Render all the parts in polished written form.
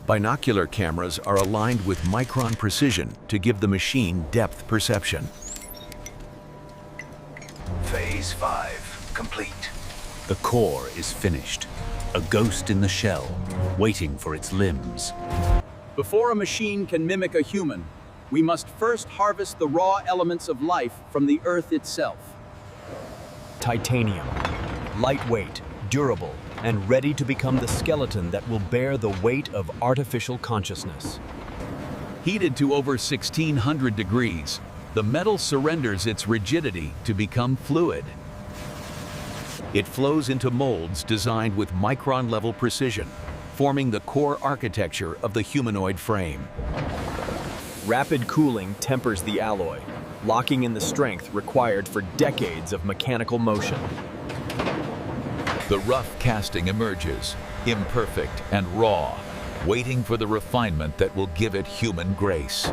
Binocular cameras are aligned with micron precision to give the machine depth perception. Phase 5 complete. The core is finished, a ghost in the shell, waiting for its limbs. Before a machine can mimic a human, we must first harvest the raw elements of life from the Earth itself. Titanium, lightweight, durable, and ready to become the skeleton that will bear the weight of artificial consciousness. Heated to over 1600 degrees, the metal surrenders its rigidity to become fluid. It flows into molds designed with micron-level precision, forming the core architecture of the humanoid frame. Rapid cooling tempers the alloy, locking in the strength required for decades of mechanical motion. The rough casting emerges, imperfect and raw, waiting for the refinement that will give it human grace.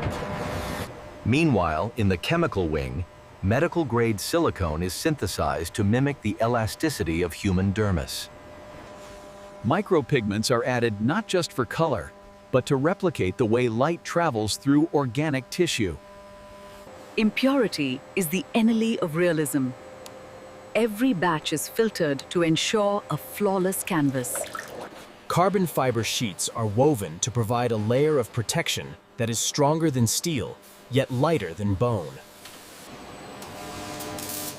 Meanwhile, in the chemical wing, medical-grade silicone is synthesized to mimic the elasticity of human dermis. Micropigments are added not just for color, but to replicate the way light travels through organic tissue. Impurity is the enemy of realism. Every batch is filtered to ensure a flawless canvas. Carbon fiber sheets are woven to provide a layer of protection that is stronger than steel, yet lighter than bone.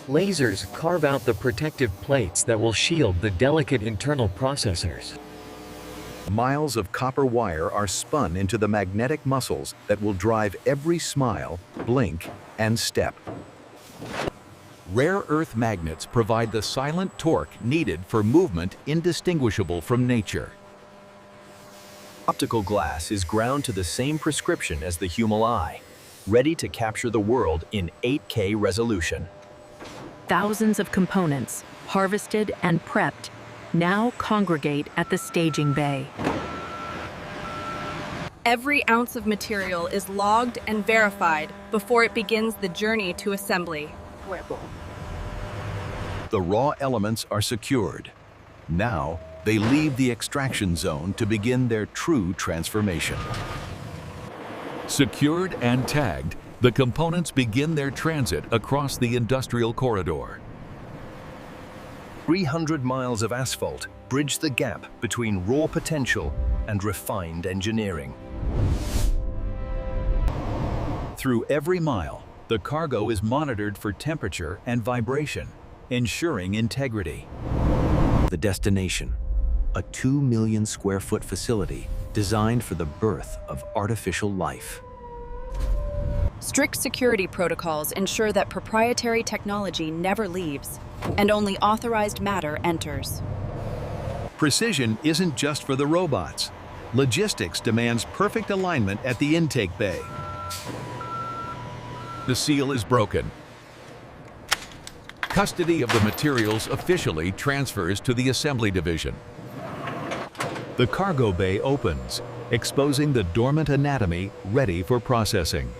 Lasers carve out the protective plates that will shield the delicate internal processors. Miles of copper wire are spun into the magnetic muscles that will drive every smile, blink, and step. Rare earth magnets provide the silent torque needed for movement indistinguishable from nature. Optical glass is ground to the same prescription as the human eye, ready to capture the world in 8K resolution. Thousands of components, harvested and prepped, now congregate at the staging bay. Every ounce of material is logged and verified before it begins the journey to assembly. The raw elements are secured. Now, they leave the extraction zone to begin their true transformation. Secured and tagged, the components begin their transit across the industrial corridor. 300 miles of asphalt bridge the gap between raw potential and refined engineering. Through every mile, the cargo is monitored for temperature and vibration, ensuring integrity. The destination, a 2 million square foot facility designed for the birth of artificial life. Strict security protocols ensure that proprietary technology never leaves, and only authorized matter enters. Precision isn't just for the robots. Logistics demands perfect alignment at the intake bay. The seal is broken. Custody of the materials officially transfers to the assembly division. The cargo bay opens, exposing the dormant anatomy ready for processing.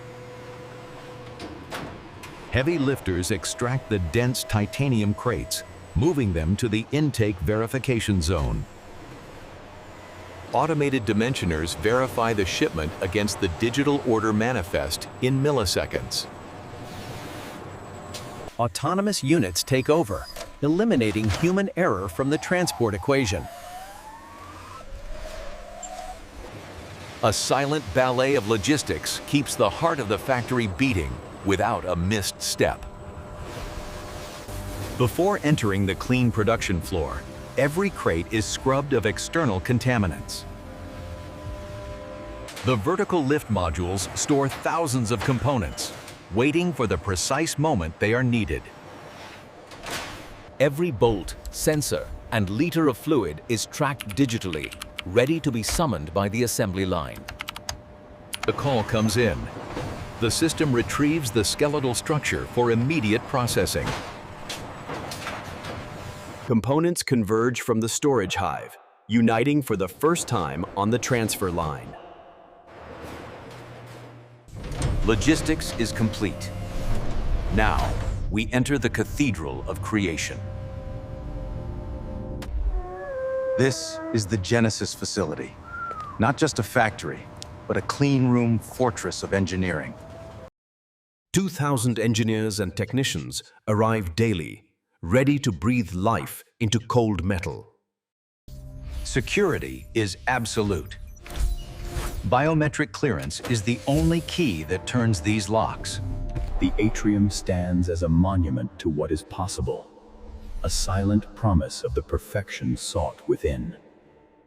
Heavy lifters extract the dense titanium crates, moving them to the intake verification zone. Automated dimensioners verify the shipment against the digital order manifest in milliseconds. Autonomous units take over, eliminating human error from the transport equation. A silent ballet of logistics keeps the heart of the factory beating without a missed step. Before entering the clean production floor, every crate is scrubbed of external contaminants. The vertical lift modules store thousands of components, waiting for the precise moment they are needed. Every bolt, sensor, and liter of fluid is tracked digitally, ready to be summoned by the assembly line. The call comes in. The system retrieves the skeletal structure for immediate processing. Components converge from the storage hive, uniting for the first time on the transfer line. Logistics is complete. Now, we enter the cathedral of creation. This is the Genesis facility, Not just a factory, but a clean room fortress of engineering. 2,000 engineers and technicians arrive daily, ready to breathe life into cold metal. Security is absolute. Biometric clearance is the only key that turns these locks. The atrium stands as a monument to what is possible, a silent promise of the perfection sought within.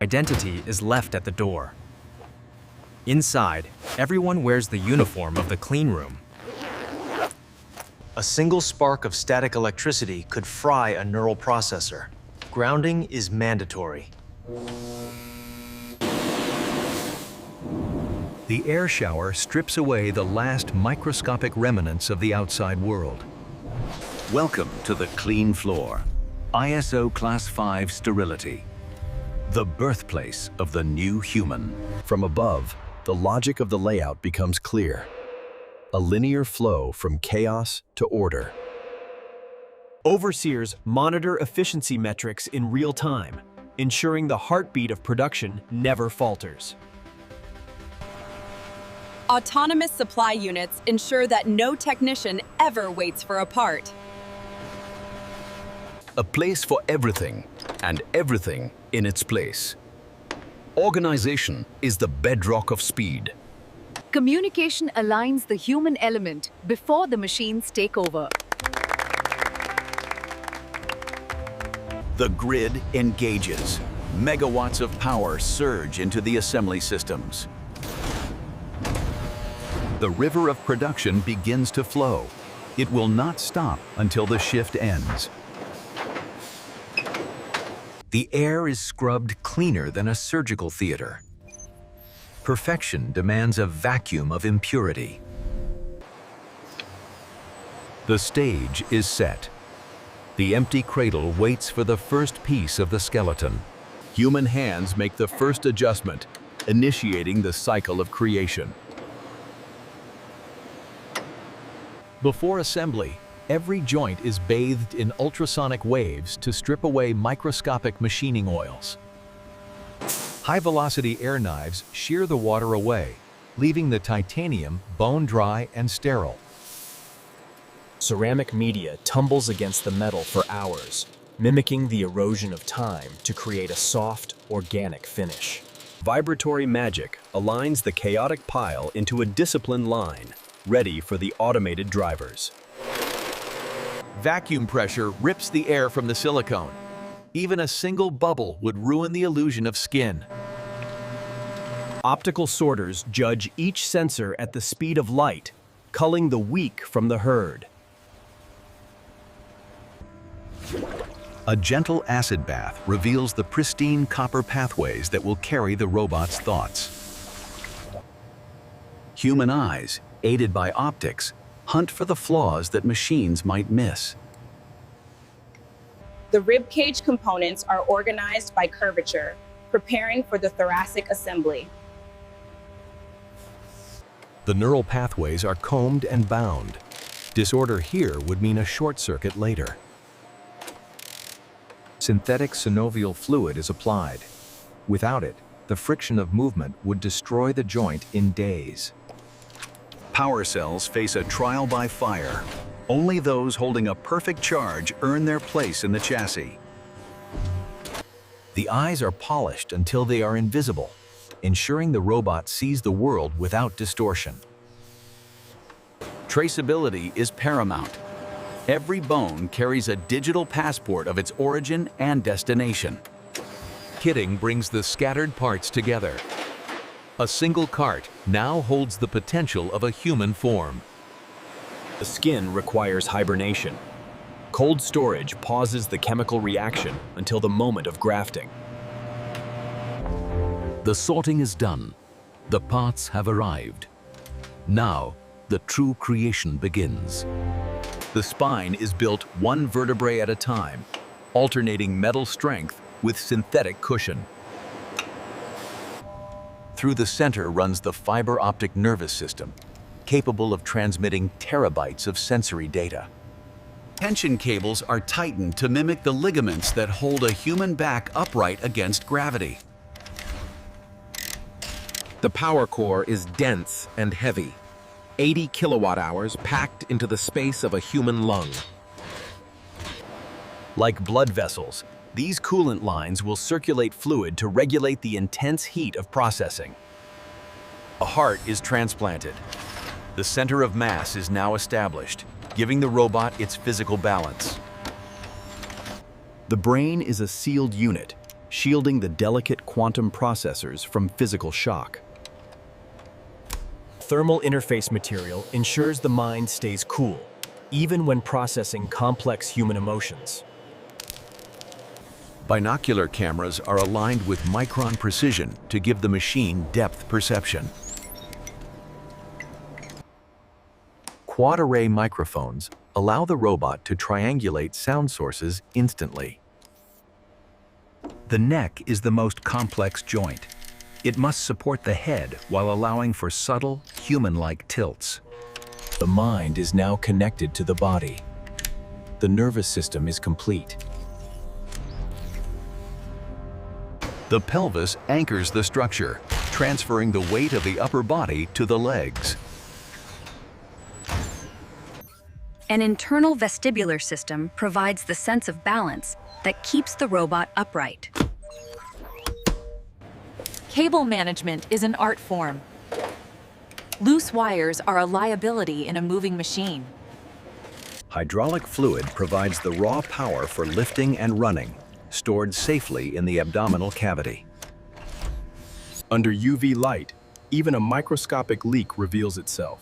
Identity is left at the door. Inside, everyone wears the uniform of the clean room. A single spark of static electricity could fry a neural processor. Grounding is mandatory. The air shower strips away the last microscopic remnants of the outside world. Welcome to the clean floor. ISO Class 5 sterility. The birthplace of the new human. From above, the logic of the layout becomes clear. A linear flow from chaos to order. Overseers monitor efficiency metrics in real time, ensuring the heartbeat of production never falters. Autonomous supply units ensure that no technician ever waits for a part. A place for everything, and everything in its place. Organization is the bedrock of speed. Communication aligns the human element before the machines take over. The grid engages. Megawatts of power surge into the assembly systems. The river of production begins to flow. It will not stop until the shift ends. The air is scrubbed cleaner than a surgical theater. Perfection demands a vacuum of impurity. The stage is set. The empty cradle waits for the first piece of the skeleton. Human hands make the first adjustment, initiating the cycle of creation. Before assembly, every joint is bathed in ultrasonic waves to strip away microscopic machining oils. High-velocity air knives shear the water away, leaving the titanium bone-dry and sterile. Ceramic media tumbles against the metal for hours, mimicking the erosion of time to create a soft, organic finish. Vibratory magic aligns the chaotic pile into a disciplined line, ready for the automated drivers. Vacuum pressure rips the air from the silicone. Even a single bubble would ruin the illusion of skin. Optical sorters judge each sensor at the speed of light, culling the weak from the herd. A gentle acid bath reveals the pristine copper pathways that will carry the robot's thoughts. Human eyes, aided by optics, hunt for the flaws that machines might miss. The ribcage components are organized by curvature, preparing for the thoracic assembly. The neural pathways are combed and bound. Disorder here would mean a short circuit later. Synthetic synovial fluid is applied. Without it, the friction of movement would destroy the joint in days. Power cells face a trial by fire. Only those holding a perfect charge earn their place in the chassis. The eyes are polished until they are invisible, ensuring the robot sees the world without distortion. Traceability is paramount. Every bone carries a digital passport of its origin and destination. Kitting brings the scattered parts together. A single cart now holds the potential of a human form. The skin requires hibernation. Cold storage pauses the chemical reaction until the moment of grafting. The sorting is done. The parts have arrived. Now, the true creation begins. The spine is built one vertebrae at a time, alternating metal strength with synthetic cushion. Through the center runs the fiber optic nervous system, capable of transmitting terabytes of sensory data. Tension cables are tightened to mimic the ligaments that hold a human back upright against gravity. The power core is dense and heavy, 80 kilowatt hours packed into the space of a human lung. Like blood vessels, these coolant lines will circulate fluid to regulate the intense heat of processing. A heart is transplanted. The center of mass is now established, giving the robot its physical balance. The brain is a sealed unit, shielding the delicate quantum processors from physical shock. Thermal interface material ensures the mind stays cool, even when processing complex human emotions. Binocular cameras are aligned with micron precision to give the machine depth perception. Quad-array microphones allow the robot to triangulate sound sources instantly. The neck is the most complex joint. It must support the head while allowing for subtle, human-like tilts. The mind is now connected to the body. The nervous system is complete. The pelvis anchors the structure, transferring the weight of the upper body to the legs. An internal vestibular system provides the sense of balance that keeps the robot upright. Cable management is an art form. Loose wires are a liability in a moving machine. Hydraulic fluid provides the raw power for lifting and running, stored safely in the abdominal cavity. Under UV light, even a microscopic leak reveals itself.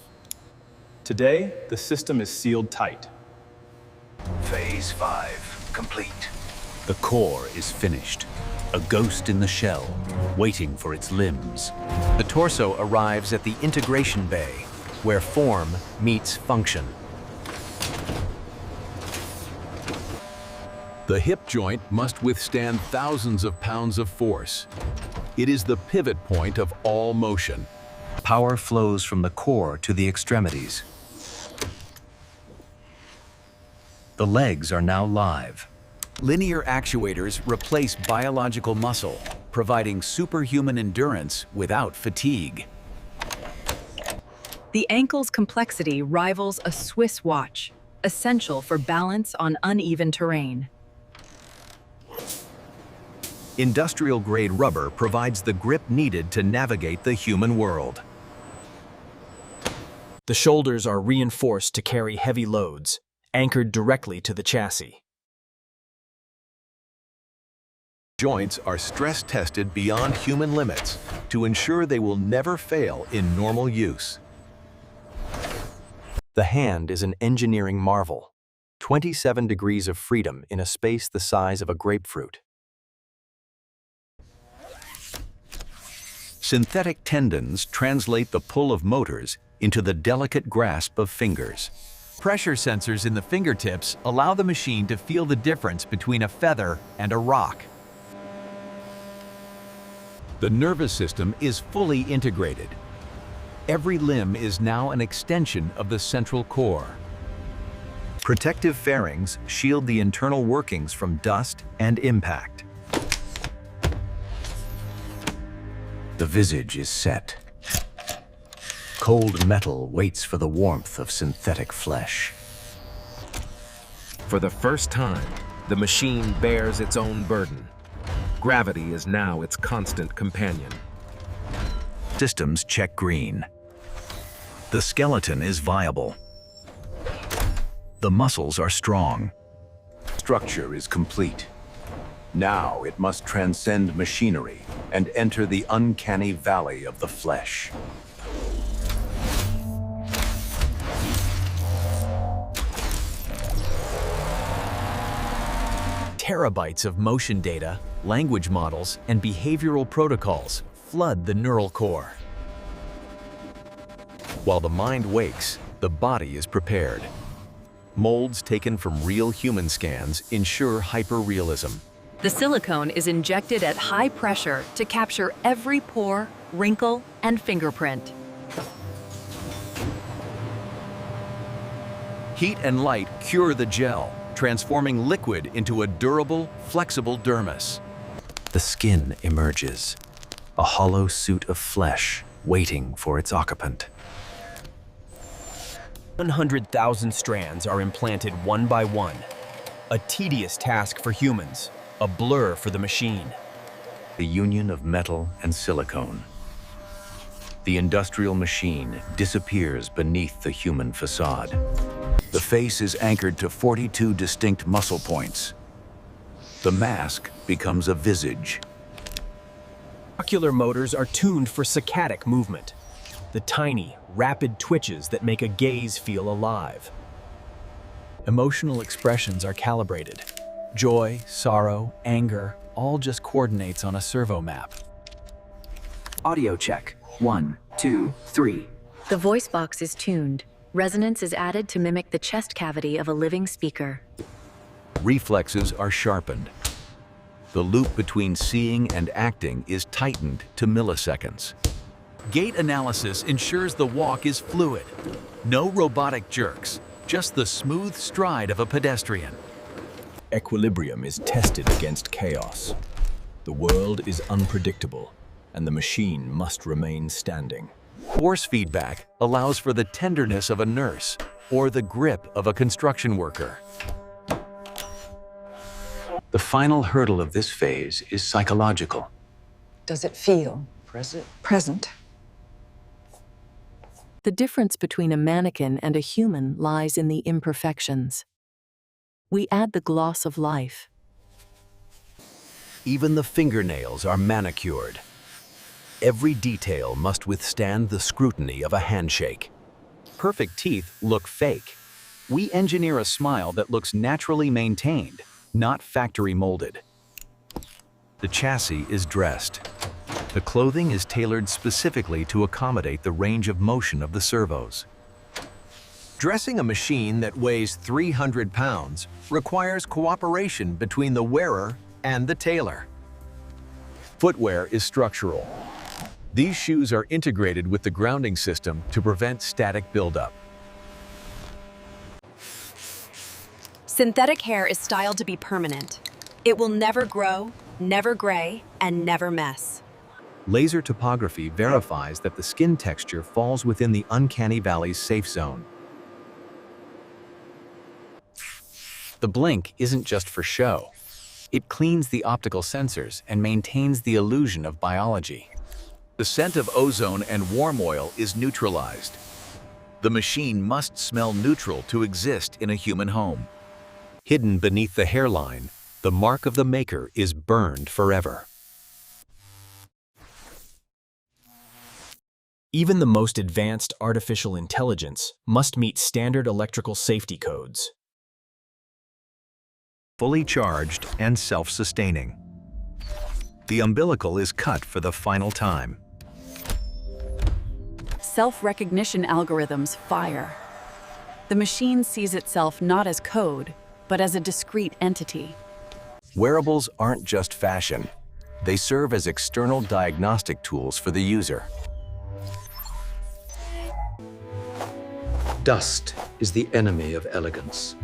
Today, the system is sealed tight. Phase 5 complete. The core is finished, a ghost in the shell, waiting for its limbs. The torso arrives at the integration bay, where form meets function. The hip joint must withstand thousands of pounds of force. It is the pivot point of all motion. Power flows from the core to the extremities. The legs are now live. Linear actuators replace biological muscle, providing superhuman endurance without fatigue. The ankle's complexity rivals a Swiss watch, essential for balance on uneven terrain. Industrial-grade rubber provides the grip needed to navigate the human world. The shoulders are reinforced to carry heavy loads, anchored directly to the chassis. Joints are stress-tested beyond human limits to ensure they will never fail in normal use. The hand is an engineering marvel. 27 degrees of freedom in a space the size of a grapefruit. Synthetic tendons translate the pull of motors into the delicate grasp of fingers. Pressure sensors in the fingertips allow the machine to feel the difference between a feather and a rock. The nervous system is fully integrated. Every limb is now an extension of the central core. Protective fairings shield the internal workings from dust and impact. The visage is set. Cold metal waits for the warmth of synthetic flesh. For the first time, the machine bears its own burden. Gravity is now its constant companion. Systems check green. The skeleton is viable. The muscles are strong. Structure is complete. Now it must transcend machinery and enter the uncanny valley of the flesh. Terabytes of motion data, language models, and behavioral protocols flood the neural core. While the mind wakes, the body is prepared. Molds taken from real human scans ensure hyperrealism. The silicone is injected at high pressure to capture every pore, wrinkle, and fingerprint. Heat and light cure the gel, transforming liquid into a durable, flexible dermis. The skin emerges, a hollow suit of flesh, waiting for its occupant. 100,000 strands are implanted one by one. A tedious task for humans, a blur for the machine. The union of metal and silicone. The industrial machine disappears beneath the human facade. The face is anchored to 42 distinct muscle points. The mask becomes a visage. Ocular motors are tuned for saccadic movement, the tiny, rapid twitches that make a gaze feel alive. Emotional expressions are calibrated. Joy, sorrow, anger, all just coordinates on a servo map. Audio check. 1, 2, 3. The voice box is tuned. Resonance is added to mimic the chest cavity of a living speaker. Reflexes are sharpened. The loop between seeing and acting is tightened to milliseconds. Gait analysis ensures the walk is fluid. No robotic jerks, just the smooth stride of a pedestrian. Equilibrium is tested against chaos. The world is unpredictable, and the machine must remain standing. Force feedback allows for the tenderness of a nurse or the grip of a construction worker. The final hurdle of this phase is psychological. Does it feel present? The difference between a mannequin and a human lies in the imperfections. We add the gloss of life. Even the fingernails are manicured. Every detail must withstand the scrutiny of a handshake. Perfect teeth look fake. We engineer a smile that looks naturally maintained, not factory molded. The chassis is dressed. The clothing is tailored specifically to accommodate the range of motion of the servos. Dressing a machine that weighs 300 pounds requires cooperation between the wearer and the tailor. Footwear is structural. These shoes are integrated with the grounding system to prevent static buildup. Synthetic hair is styled to be permanent. It will never grow, never gray, and never mess. Laser topography verifies that the skin texture falls within the uncanny valley's safe zone. The blink isn't just for show. It cleans the optical sensors and maintains the illusion of biology. The scent of ozone and warm oil is neutralized. The machine must smell neutral to exist in a human home. Hidden beneath the hairline, the mark of the maker is burned forever. Even the most advanced artificial intelligence must meet standard electrical safety codes. Fully charged and self-sustaining. The umbilical is cut for the final time. Self-recognition algorithms fire. The machine sees itself not as code, but as a discrete entity. Wearables aren't just fashion. They serve as external diagnostic tools for the user. Dust is the enemy of elegance.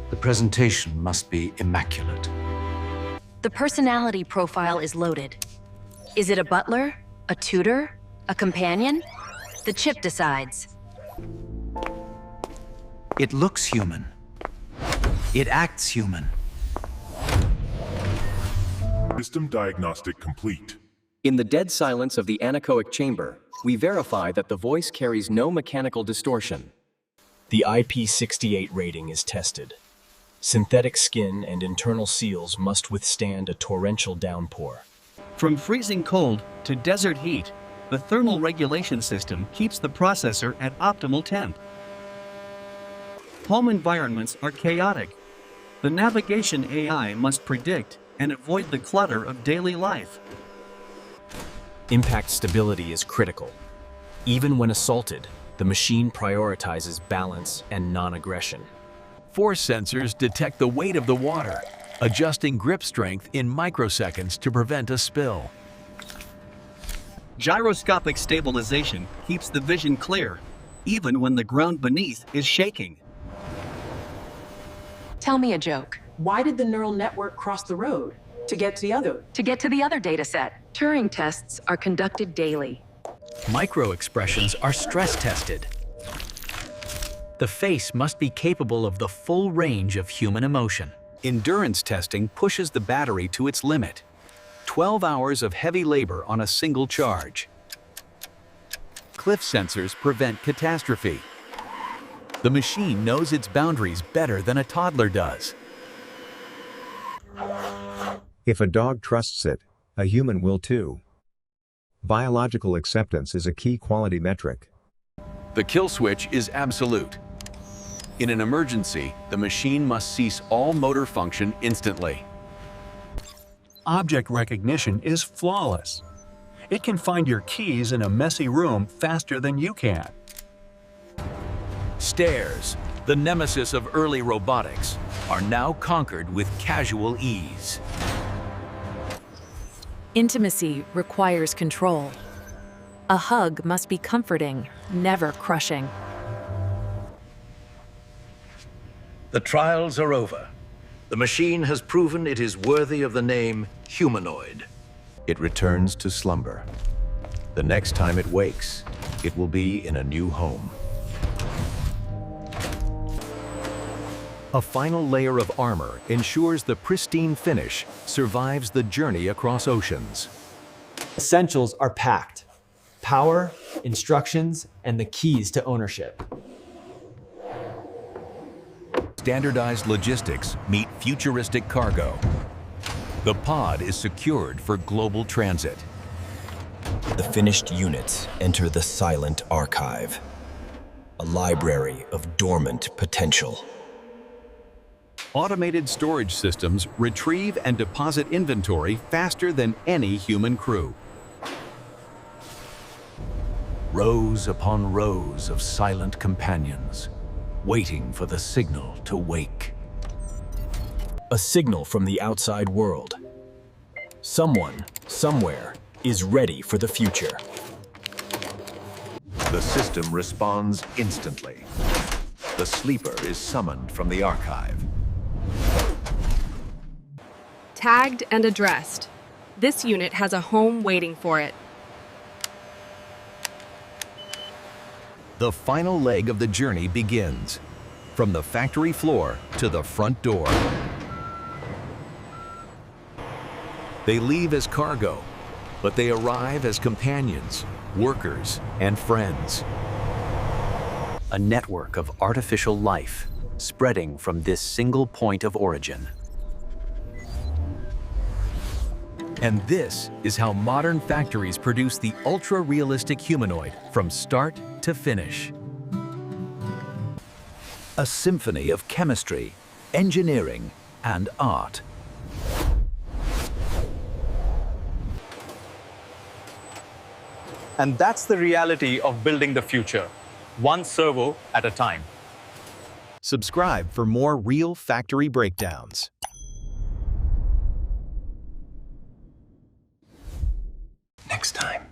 The presentation must be immaculate. The personality profile is loaded. Is it a butler, a tutor, a companion? The chip decides. It looks human. It acts human. System diagnostic complete. In the dead silence of the anechoic chamber, we verify that the voice carries no mechanical distortion. The IP68 rating is tested. Synthetic skin and internal seals must withstand a torrential downpour. From freezing cold to desert heat, the thermal regulation system keeps the processor at optimal temp. Home environments are chaotic. The navigation AI must predict and avoid the clutter of daily life. Impact stability is critical. Even when assaulted, the machine prioritizes balance and non-aggression. Force sensors detect the weight of the water, adjusting grip strength in microseconds to prevent a spill. Gyroscopic stabilization keeps the vision clear, even when the ground beneath is shaking. Tell me a joke. Why did the neural network cross the road? To get to the other data set. Turing tests are conducted daily. Micro-expressions are stress-tested. The face must be capable of the full range of human emotion. Endurance testing pushes the battery to its limit. 12 hours of heavy labor on a single charge. Cliff sensors prevent catastrophe. The machine knows its boundaries better than a toddler does. If a dog trusts it, a human will too. Biological acceptance is a key quality metric. The kill switch is absolute. In an emergency, the machine must cease all motor function instantly. Object recognition is flawless. It can find your keys in a messy room faster than you can. Stairs, the nemesis of early robotics, are now conquered with casual ease. Intimacy requires control. A hug must be comforting, never crushing. The trials are over. The machine has proven it is worthy of the name humanoid. It returns to slumber. The next time it wakes, it will be in a new home. A final layer of armor ensures the pristine finish survives the journey across oceans. Essentials are packed: power, instructions, and the keys to ownership. Standardized logistics meet futuristic cargo. The pod is secured for global transit. The finished units enter the silent archive, a library of dormant potential. Automated storage systems retrieve and deposit inventory faster than any human crew. Rows upon rows of silent companions, waiting for the signal to wake. A signal from the outside world. Someone, somewhere, is ready for the future. The system responds instantly. The sleeper is summoned from the archive. Tagged and addressed. This unit has a home waiting for it. The final leg of the journey begins, from the factory floor to the front door. They leave as cargo, but they arrive as companions, workers, and friends. A network of artificial life spreading from this single point of origin. And this is how modern factories produce the ultra-realistic humanoid from start to finish. A symphony of chemistry, engineering, and art. And that's the reality of building the future, one servo at a time. Subscribe for more real factory breakdowns. Next time.